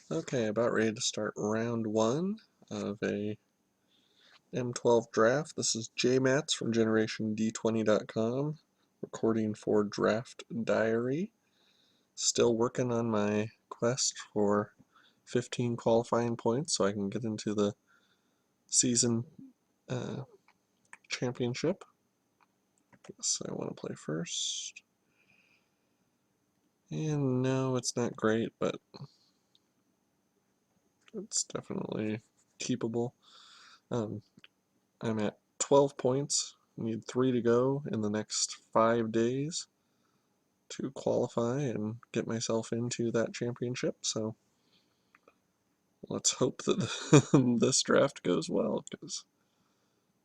Okay, about ready to start round one of a M12 draft. This is JMats from GenerationD20.com, recording for Draft Diary. Still working on my quest for 15 qualifying points so I can get into the season uh, championship. Guess I want to play first. And no, it's not great, but it's definitely keepable. Um, I'm at 12 points. I need 3 to go in the next 5 days to qualify and get myself into that championship. So let's hope that this draft goes well because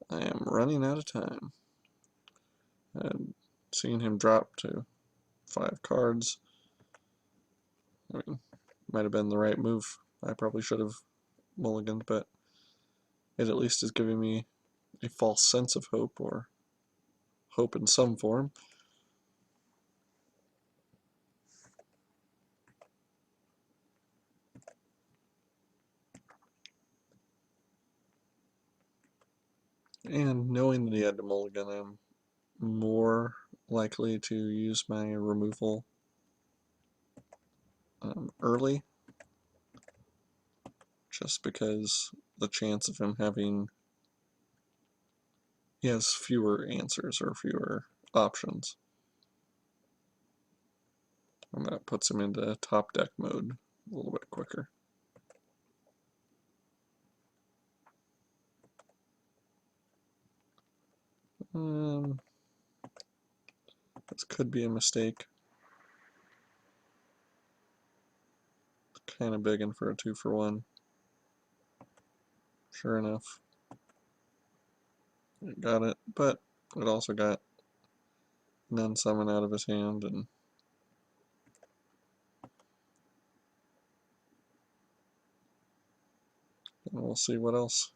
I am running out of time. And seeing him drop to 5 cards, I mean, might have been the right move. I probably should have mulliganed, but it at least is giving me a false sense of hope, or hope in some form. And knowing that he had to mulligan, I'm more likely to use my removal early, just because the chance of him having, he has fewer answers or fewer options, and that puts him into top deck mode a little bit quicker. This could be a mistake. Kind of bigging for a 2-for-1. Sure enough, it got it, but it also got an unsummon out of his hand, and we'll see what else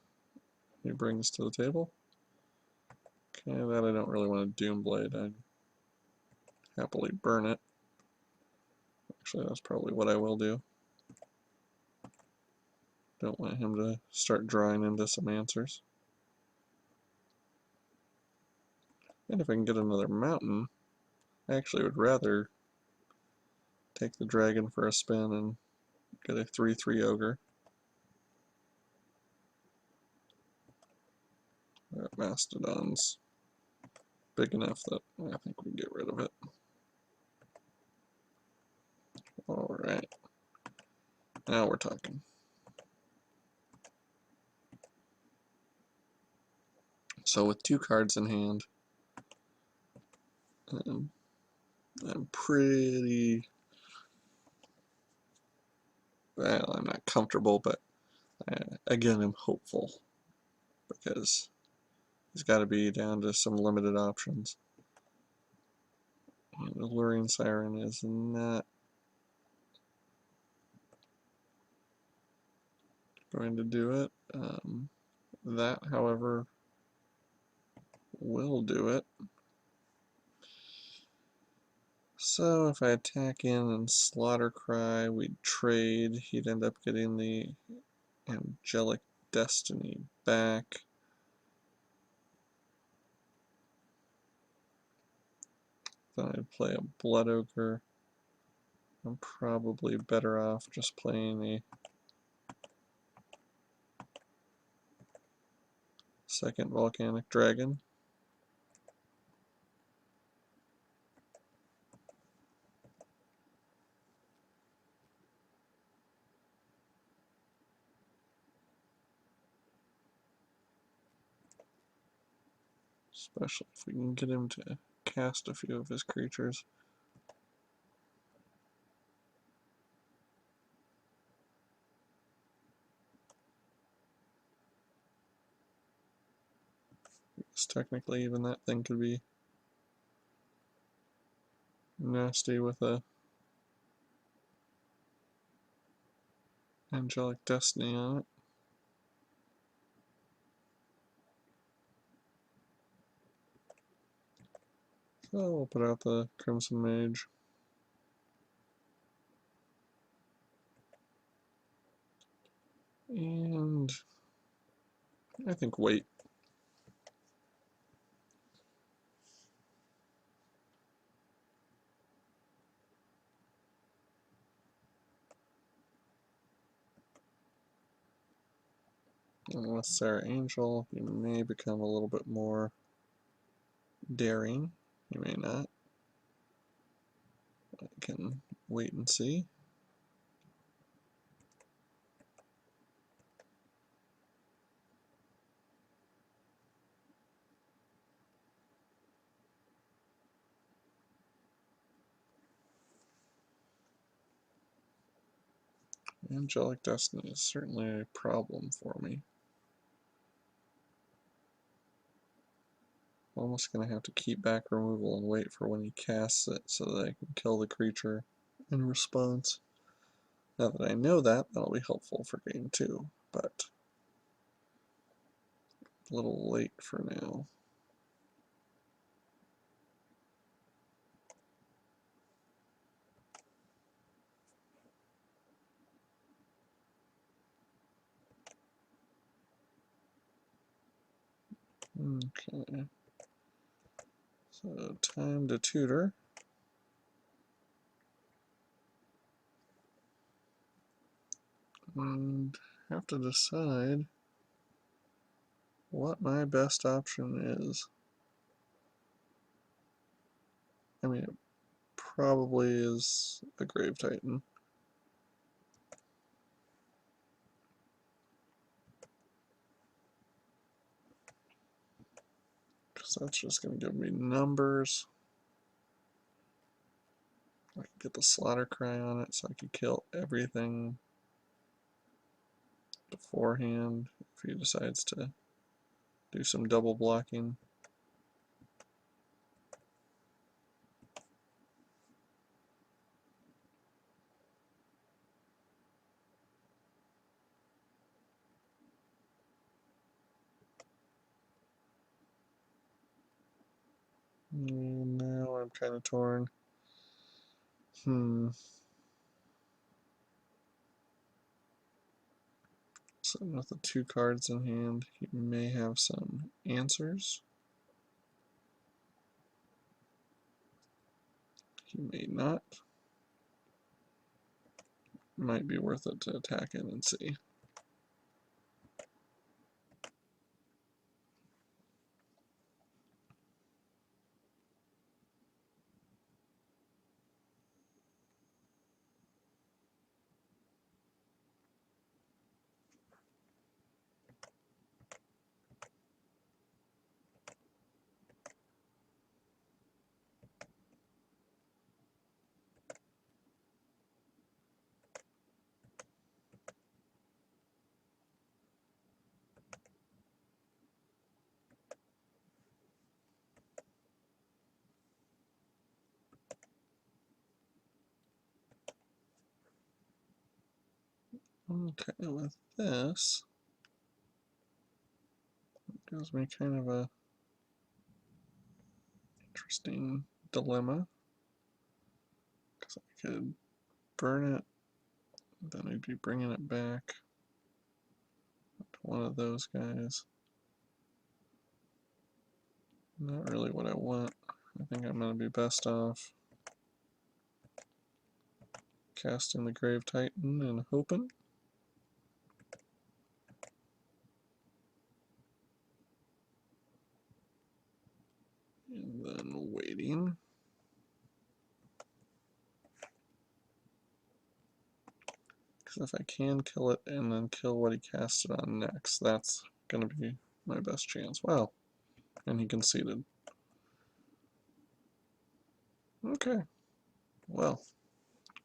he brings to the table. Okay, that I don't really want to Doomblade. I'd happily burn it. Actually, that's probably what I will do. Don't want him to start drawing into some answers. And if I can get another mountain, I actually would rather take the dragon for a spin and get a 3/3 ogre. That Mastodon's big enough that I think we can get rid of it. Alright, now we're talking. So with 2 cards in hand, I'm pretty, well, I'm not comfortable, but again, I'm hopeful because he's got to be down to some limited options. And Alluring Siren is not going to do it. That, however, will do it. So if I attack in and Slaughter Cry, we'd trade. He'd end up getting the Angelic Destiny back. Then I'd play a Blood Ogre. I'm probably better off just playing a second Volcanic Dragon. Especially if we can get him to cast a few of his creatures. Because technically even that thing could be nasty with a Angelic Destiny on it. So we'll put out the Crimson Mage. And I think wait. And with Sarah Angel, you may become a little bit more daring. You may not. I can wait and see. Angelic Destiny is certainly a problem for me. I'm almost going to have to keep back removal and wait for when he casts it so that I can kill the creature in response. Now that I know that, that'll be helpful for game 2, but a little late for now. Okay, so time to tutor. And have to decide what my best option is. I mean, it probably is a Grave Titan. Because that's just going to give me numbers. I can get the Slaughter Cry on it so I can kill everything beforehand if he decides to do some double blocking. And now I'm kind of torn. So with the 2 cards in hand, he may have some answers. He may not. Might be worth it to attack it and see. Okay, with this, it gives me kind of a interesting dilemma. Because I could burn it, then I'd be bringing it back to one of those guys. Not really what I want. I think I'm going to be best off casting the Grave Titan and hoping. And then waiting. Because if I can kill it and then kill what he casts it on next, that's going to be my best chance. Wow. And he conceded. Okay. Well,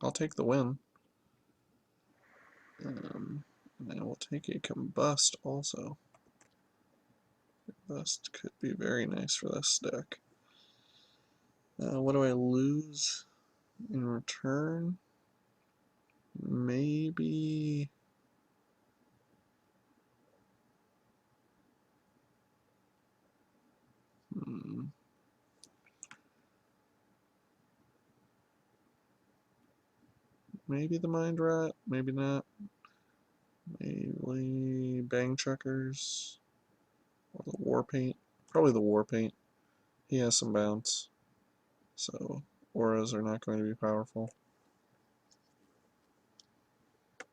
I'll take the win. And I will take a Combust also. Combust could be very nice for this deck. What do I lose in return? Maybe... maybe the Mind Rot, maybe not. Maybe Bang Checkers or the War Paint. Probably the War Paint. He has some bounce, so auras are not going to be powerful. I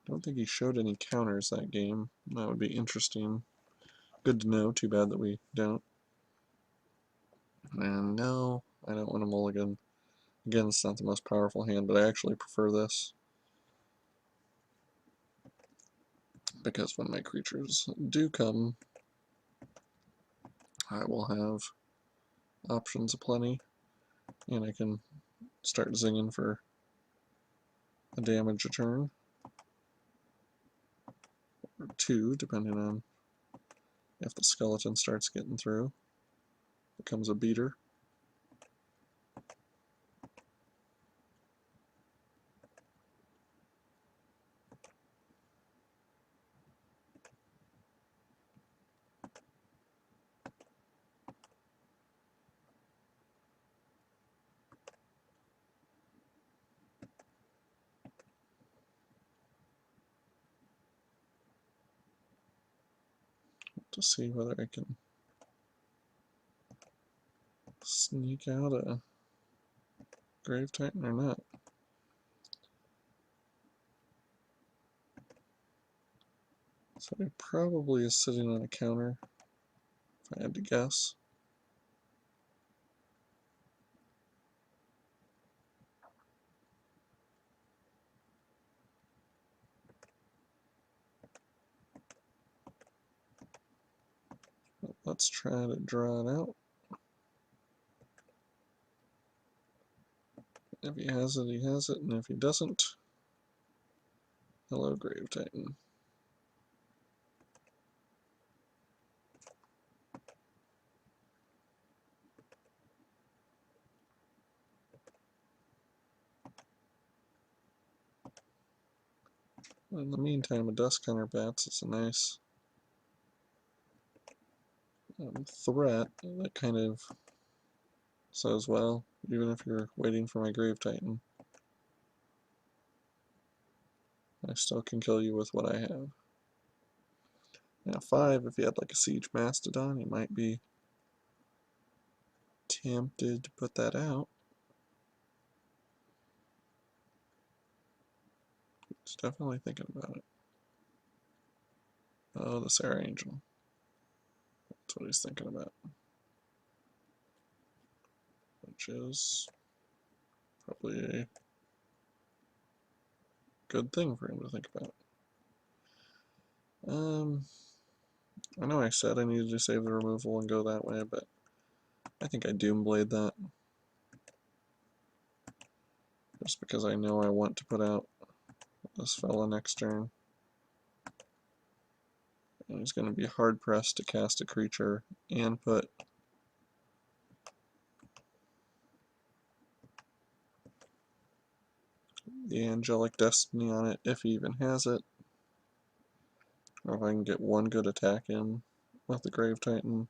don't think he showed any counters that game. That would be interesting. Good to know. Too bad that we don't. And no, I don't want a mulligan. Again, it's not the most powerful hand, but I actually prefer this. Because when my creatures do come, I will have options aplenty, and I can start zinging for a damage a turn, or two, depending on if the skeleton starts getting through. Becomes a beater. To see whether I can sneak out a Grave Titan or not. So he probably is sitting on a counter, if I had to guess. But let's try to draw it out. If he has it, he has it, and if he doesn't, hello, Grave Titan. In the meantime, a Dust Counter Bats is a nice threat that kind of says, well, even if you're waiting for my Grave Titan, I still can kill you with what I have. Now 5, if you had like a Siege Mastodon, you might be tempted to put that out. He's definitely thinking about it. Oh, the Sarah Angel. That's what he's thinking about. Which is probably a good thing for him to think about. I know I said I needed to save the removal and go that way, but I think I Doomblade that. Just because I know I want to put out this fella next turn. And he's going to be hard pressed to cast a creature and put the Angelic Destiny on it, if he even has it. Or if I can get one good attack in with the Grave Titan,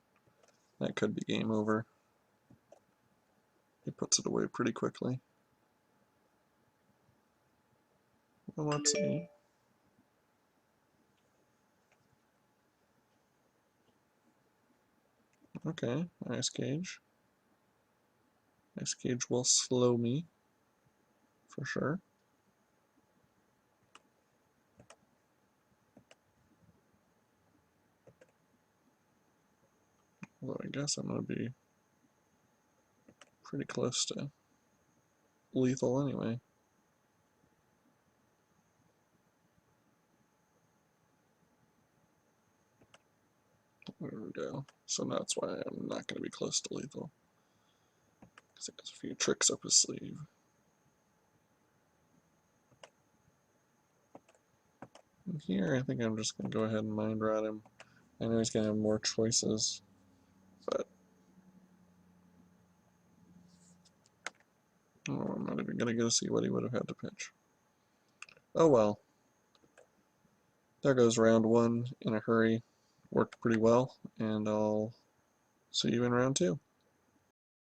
that could be game over. He puts it away pretty quickly. Well, let's see. Okay, Ice Cage. Ice Cage will slow me, for sure. Although I guess I'm going to be pretty close to lethal anyway. There we go. So that's why I'm not going to be close to lethal. Because he has a few tricks up his sleeve. And here, I think I'm just going to go ahead and Mind Rot him. I know he's going to have more choices, but oh, I'm not even going to get to see what he would have had to pitch. Oh well. There goes round 1 in a hurry. Worked pretty well, and I'll see you in round 2.